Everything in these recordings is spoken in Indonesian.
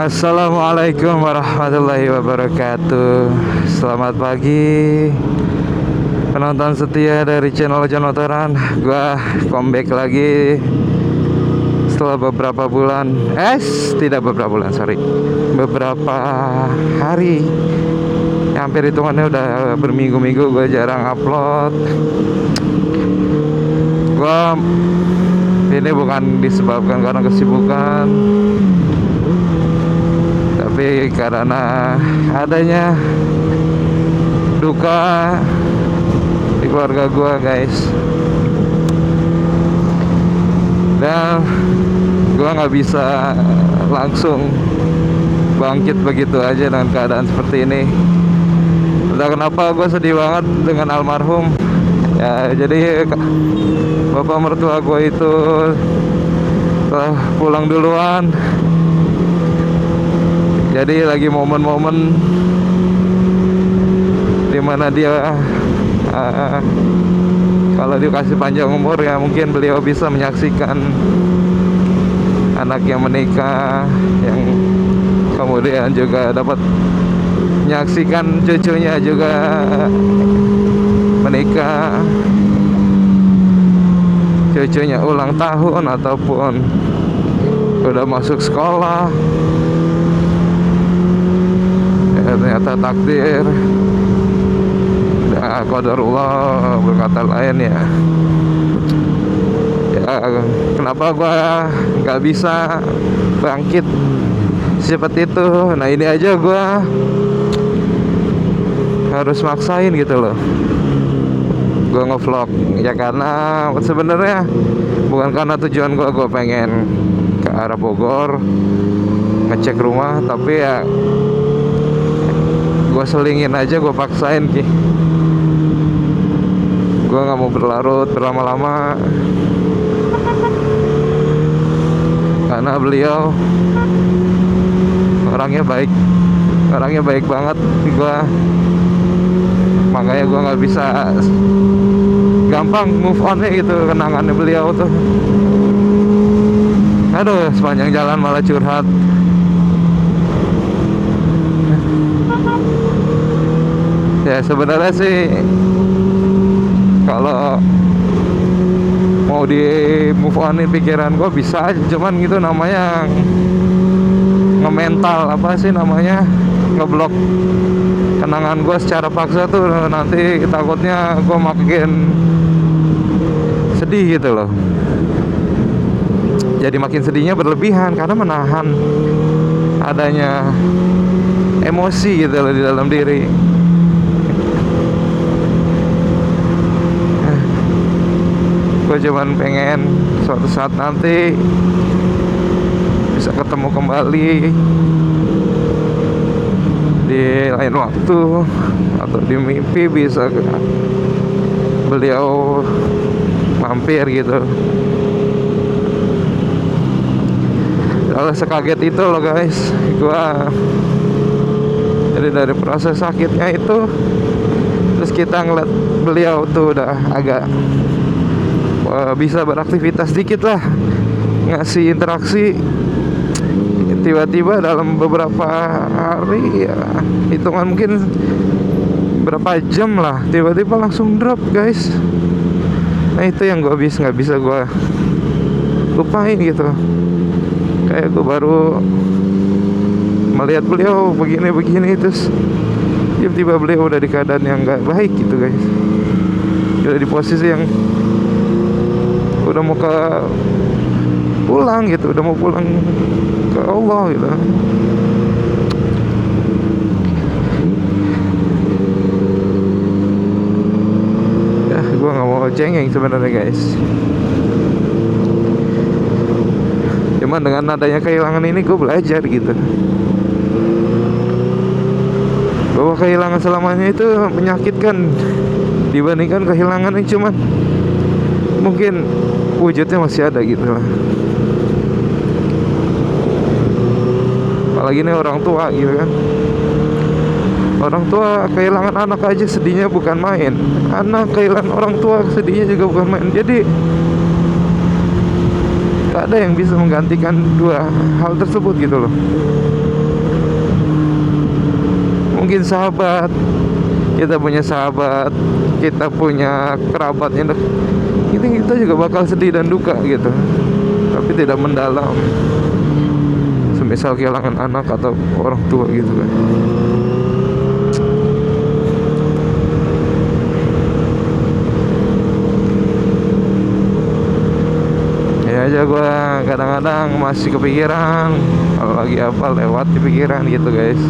Assalamualaikum warahmatullahi wabarakatuh. Selamat pagi penonton setia dari channel John Motoran. Gua comeback lagi setelah beberapa bulan. Tidak beberapa bulan, sorry. Beberapa hari. Hampir hitungannya udah berminggu-minggu gue jarang upload. Gua ini bukan disebabkan karena kesibukan, tapi karena adanya duka di keluarga gua, guys. Dan gua nggak bisa langsung bangkit begitu aja dengan keadaan seperti ini. Entah kenapa gue sedih banget dengan almarhum. Ya, jadi bapak mertua gue itu telah pulang duluan. Jadi lagi momen-momen dimana dia kalau dikasih panjang umur, ya mungkin beliau bisa menyaksikan anak yang menikah, yang kemudian juga dapat menyaksikan cucunya juga menikah, cucunya ulang tahun ataupun udah masuk sekolah. Ya, ternyata takdir dan qadarullah berkata lain, ya. Ya, kenapa gua nggak bisa bangkit seperti itu? Nah, ini aja gua harus maksain gitu loh. Gue ngevlog ya karena sebenarnya bukan karena tujuan gue pengen ke arah Bogor ngecek rumah, tapi ya gue selingin aja, gue paksain ki. Gue nggak mau berlarut berlama-lama karena beliau orangnya baik banget. Makanya gue nggak bisa gampang move on gitu kenangannya beliau tuh. Aduh, sepanjang jalan malah curhat. Ya sebenarnya sih kalau mau di move onin pikiran gue bisa aja, cuman gitu namanya nge-mental apa sih namanya, ngeblok kenangan gue secara paksa tuh, nanti takutnya gue makin sedih gitu loh. Jadi makin sedihnya berlebihan karena menahan adanya emosi gitu loh di dalam diri. Gue cuman pengen suatu saat nanti bisa ketemu kembali di lain waktu, atau di mimpi bisa beliau mampir gitu. Kalau sekaget itu loh guys gua. Jadi dari proses sakitnya itu, terus kita ngeliat beliau tuh udah agak bisa beraktivitas dikit lah, ngasih interaksi. Tiba-tiba dalam beberapa hari, ya hitungan mungkin berapa jam lah, tiba-tiba langsung drop guys. Nah itu yang gue nggak bisa gue lupain gitu. Kayak gue baru melihat beliau begini-begini, terus tiba-tiba beliau udah di keadaan yang nggak baik gitu guys. Udah di posisi yang udah mau pulang gitu, udah mau pulang ke Allah gitu. Ya gue nggak mau cengeng sebenarnya guys, cuman dengan adanya kehilangan ini gue belajar gitu bahwa kehilangan selamanya itu menyakitkan dibandingkan kehilangan yang cuman mungkin wujudnya masih ada gitu lah. Apalagi ini orang tua gitu kan. Orang tua kehilangan anak aja sedihnya bukan main. Anak kehilangan orang tua sedihnya juga bukan main. Jadi tak ada yang bisa menggantikan dua hal tersebut gitu loh. mungkin sahabat, kita punya sahabat, kita punya kerabat yang ini, kita juga bakal sedih dan duka gitu, tapi tidak mendalam. Semisal kehilangan anak atau orang tua gitu kan. Ya aja gue kadang-kadang masih kepikiran, kalau lagi apa lewat di pikiran gitu guys.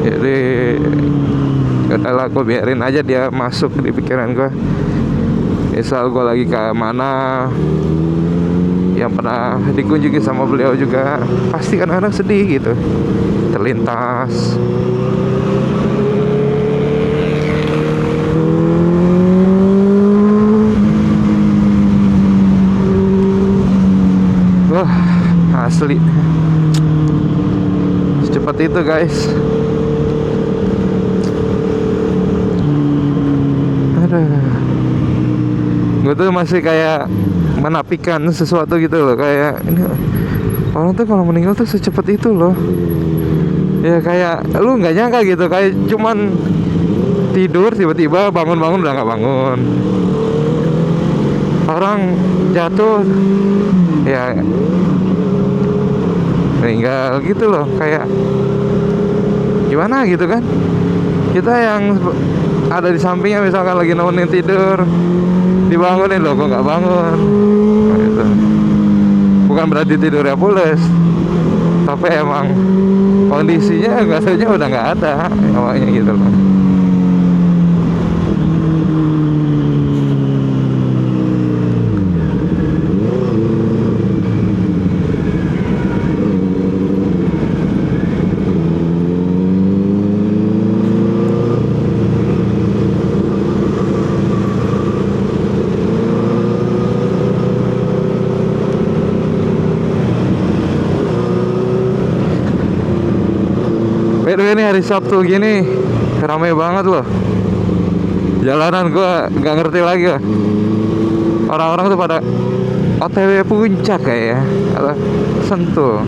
Jadi udahlah, gue biarin aja dia masuk di pikiran gue. Misal gue lagi ke mana yang pernah dikunjungi sama beliau juga, pasti kadang-kadang sedih gitu terlintas. Wah, asli secepat itu guys. Gue tuh masih kayak menafikan sesuatu gitu loh, kayak ini orang tuh kalau meninggal tuh secepat itu loh. Ya kayak lu nggak nyangka gitu, kayak cuman tidur tiba-tiba bangun-bangun udah nggak bangun. Orang jatuh ya meninggal gitu loh, kayak gimana gitu kan. Kita yang ada di sampingnya misalkan lagi nemenin tidur, dibangunin loh kok nggak bangun gitu. Bukan berarti tidurnya pules, tapi emang kondisinya katanya udah nggak ada awalnya gitu loh. By ini hari Sabtu gini ramai banget loh jalanan, gua nggak ngerti lagi lah. Orang-orang tuh pada OTW puncak kayak ya, atau Sentul.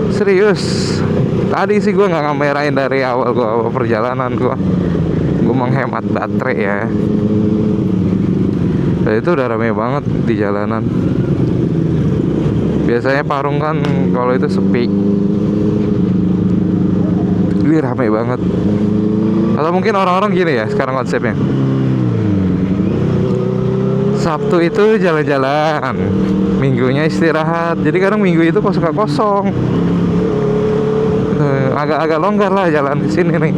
Serius, tadi sih gua nggak ngamerain dari awal gua perjalanan, gua menghemat baterai ya. Dan itu udah ramai banget di jalanan. Biasanya Parung kan kalau itu sepi, ini ramai banget. Atau mungkin orang-orang gini ya sekarang konsepnya, Sabtu itu jalan-jalan, Minggunya istirahat. Jadi kadang Minggu itu kok suka kosong. Agak-agak longgar lah jalan di sini nih.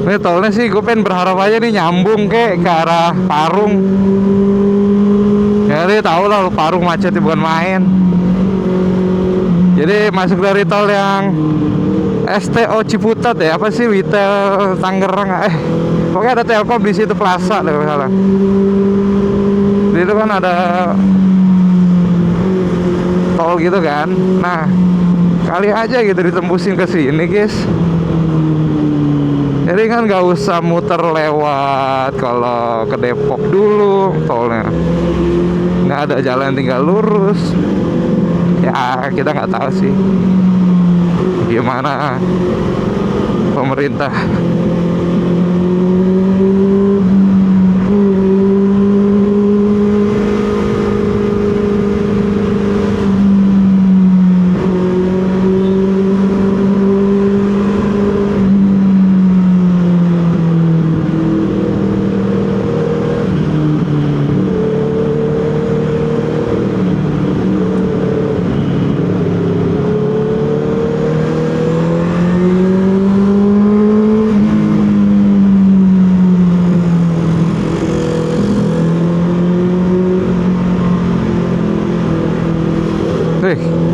Ini tolnya sih gue pengen berharap aja nih nyambung ke arah Parung. Ya dia tau lah Parung macetnya bukan main. Jadi masuk dari tol yang STO Ciputat ya, apa sih, Witel Tangerang, pokoknya ada Telkom di situ, Plaza deh kalau salah. Di itu kan ada tol gitu kan. Nah, kali aja gitu ditembusin ke sini guys. Jadi kan gak usah muter lewat kalau ke Depok dulu tolnya. Nggak ada jalan, tinggal lurus. Ya kita nggak tahu sih gimana pemerintah.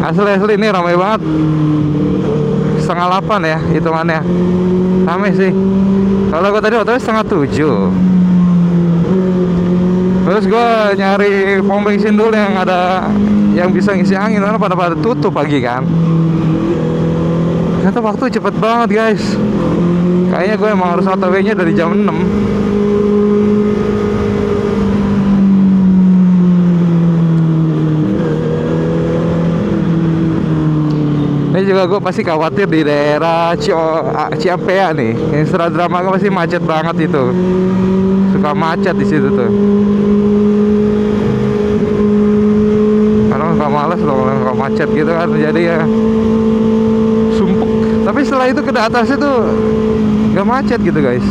Asli ini ramai banget. Setengah 8 ya hitungannya. Ramai sih. Kalau gue tadi waktu setengah 7. Terus gue nyari pom bensin dulu yang ada yang bisa ngisi angin karena pada tutup pagi kan. Ternyata waktu cepet banget guys. Kayaknya gue emang harus OTW-nya dari jam 6. Ini juga gue pasti khawatir di daerah Ciampea nih. Yang drama gue pasti macet banget itu. Suka macet di situ tuh. Karena nggak males loh kalau macet gitu kan, jadi ya sumpuk. Tapi setelah itu ke atas itu nggak macet gitu guys.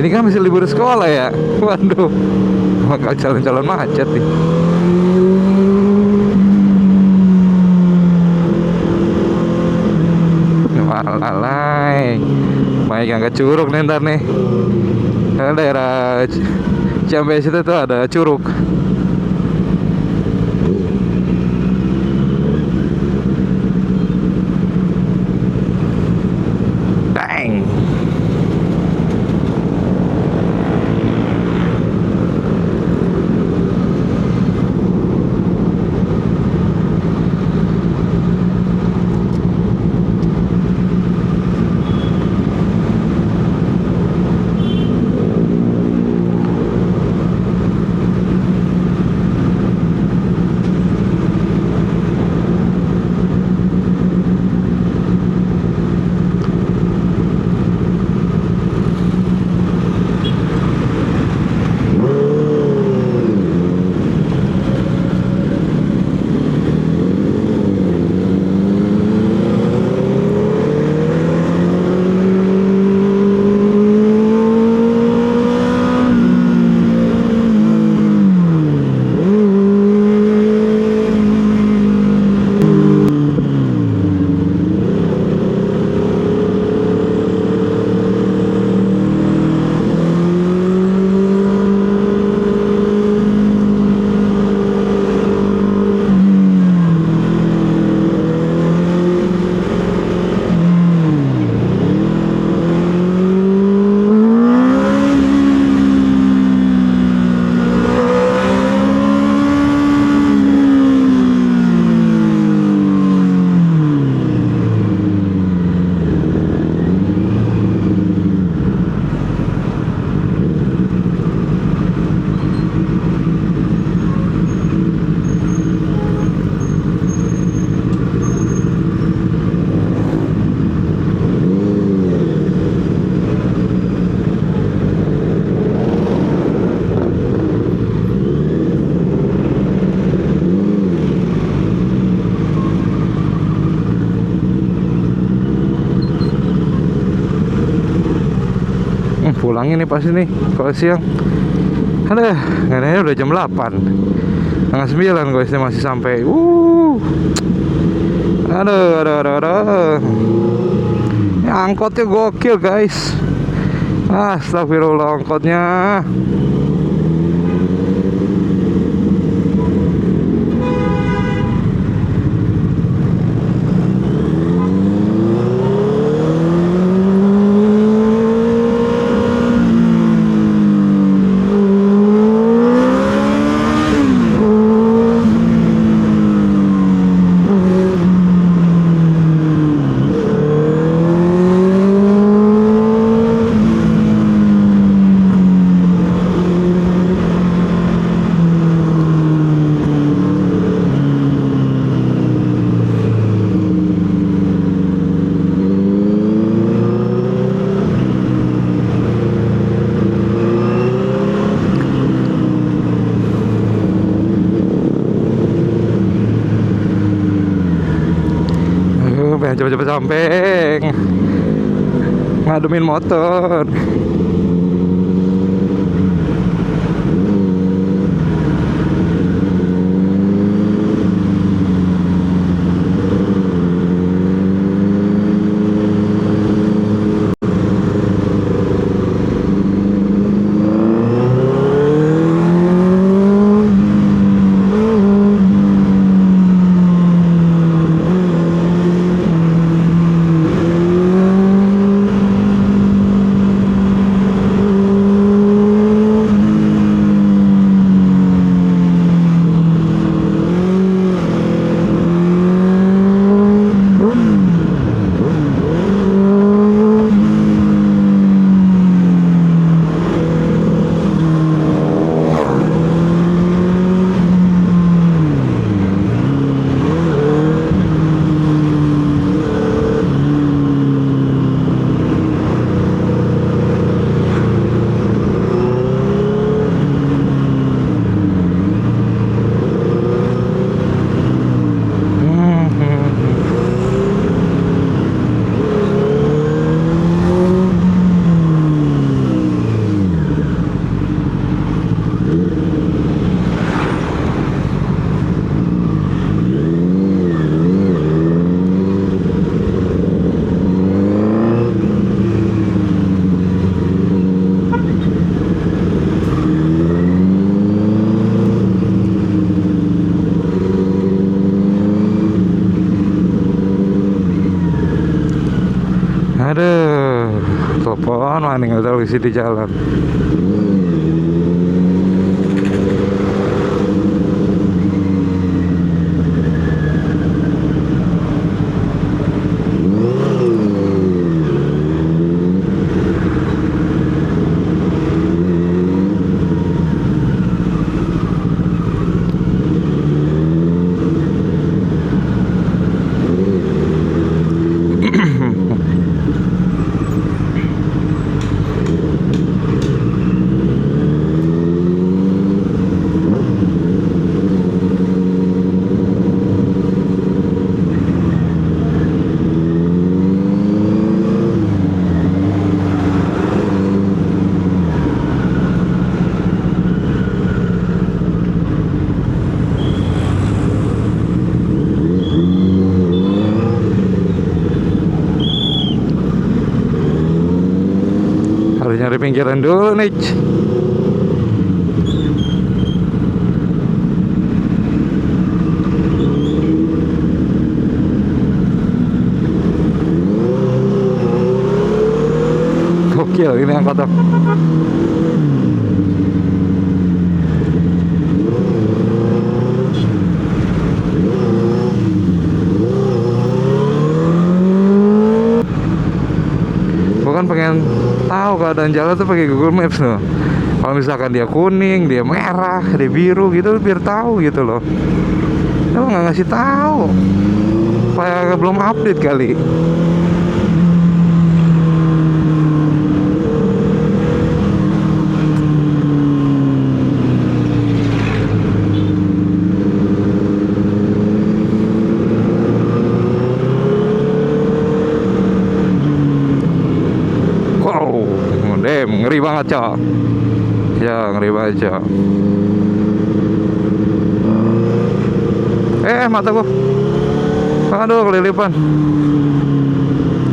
Ini kan masih libur sekolah ya. Waduh, bakal calon-calon macet nih. Walalai, baik yang ke Curug nih ntar nih. Karena daerah Ciampea itu tuh ada curug. Dang. Pulang ini pasti nih kalau siang. Aduh, nggak udah jam 8. Setengah 9 guys, masih sampai. Aduh. Ya, angkotnya gokil guys. Astagfirullah angkotnya. cepet-cepet sampai ngademin motor. Aduh, telepon mana nggak tahu isi di jalan. Harus nyari pinggiran dulu nih. Gokil ini angkot. Bukan pengen tahu keadaan jalan tuh pakai Google Maps loh. Kalau misalkan dia kuning, dia merah, dia biru gitu biar tahu gitu loh. Emang nggak ngasih tahu. Kayak belum update kali. Ngeri banget, Cok. Ya, ngeri banget, Cok. Mataku. Aduh, kelilipan.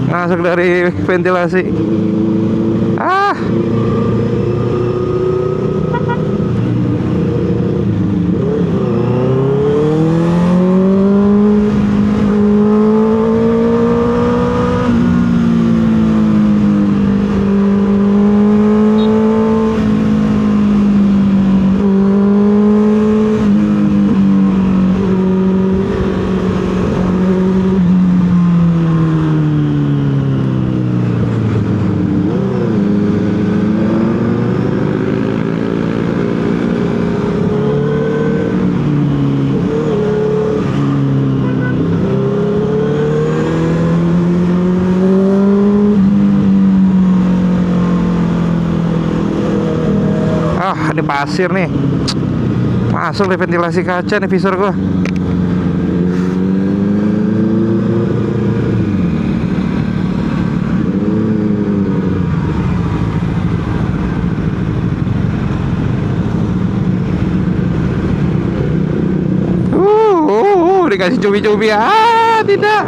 Masuk dari ventilasi. Ah. Ini pasir nih, masuk nih ventilasi kaca nih visor gua. dikasih cumi-cumi. Ah, tidak.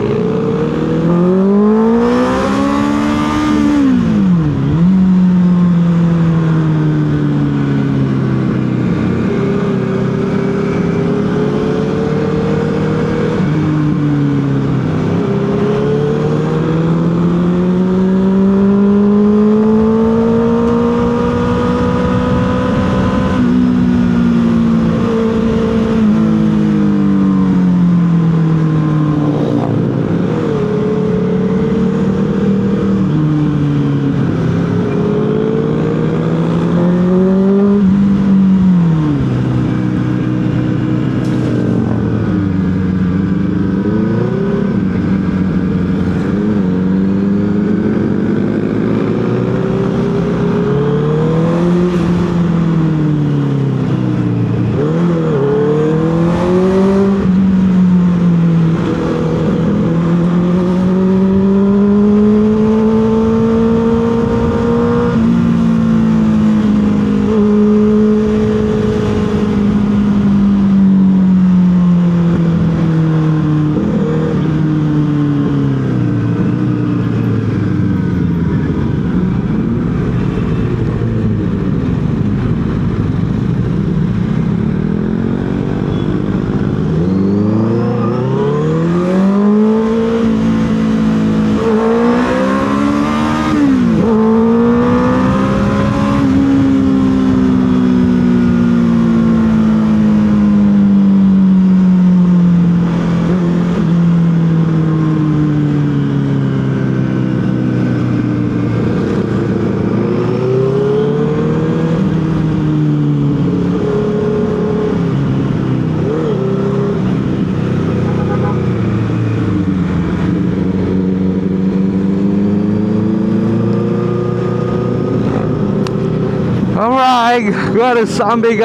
Alright, gua ada sampai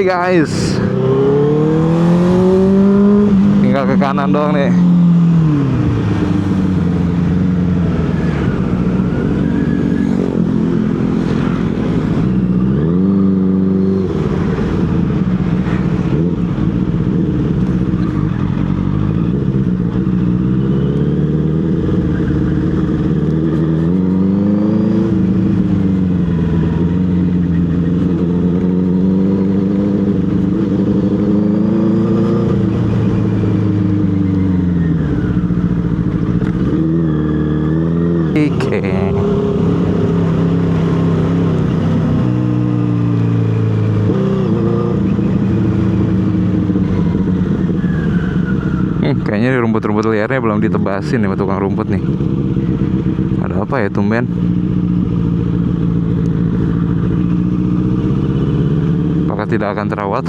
guys. Tinggal ke kanan doang nih. Oke. Kayaknya rumput-rumput liarnya belum ditebasin nih sama tukang rumput nih. Ada apa ya tumben? Apakah tidak akan terawat?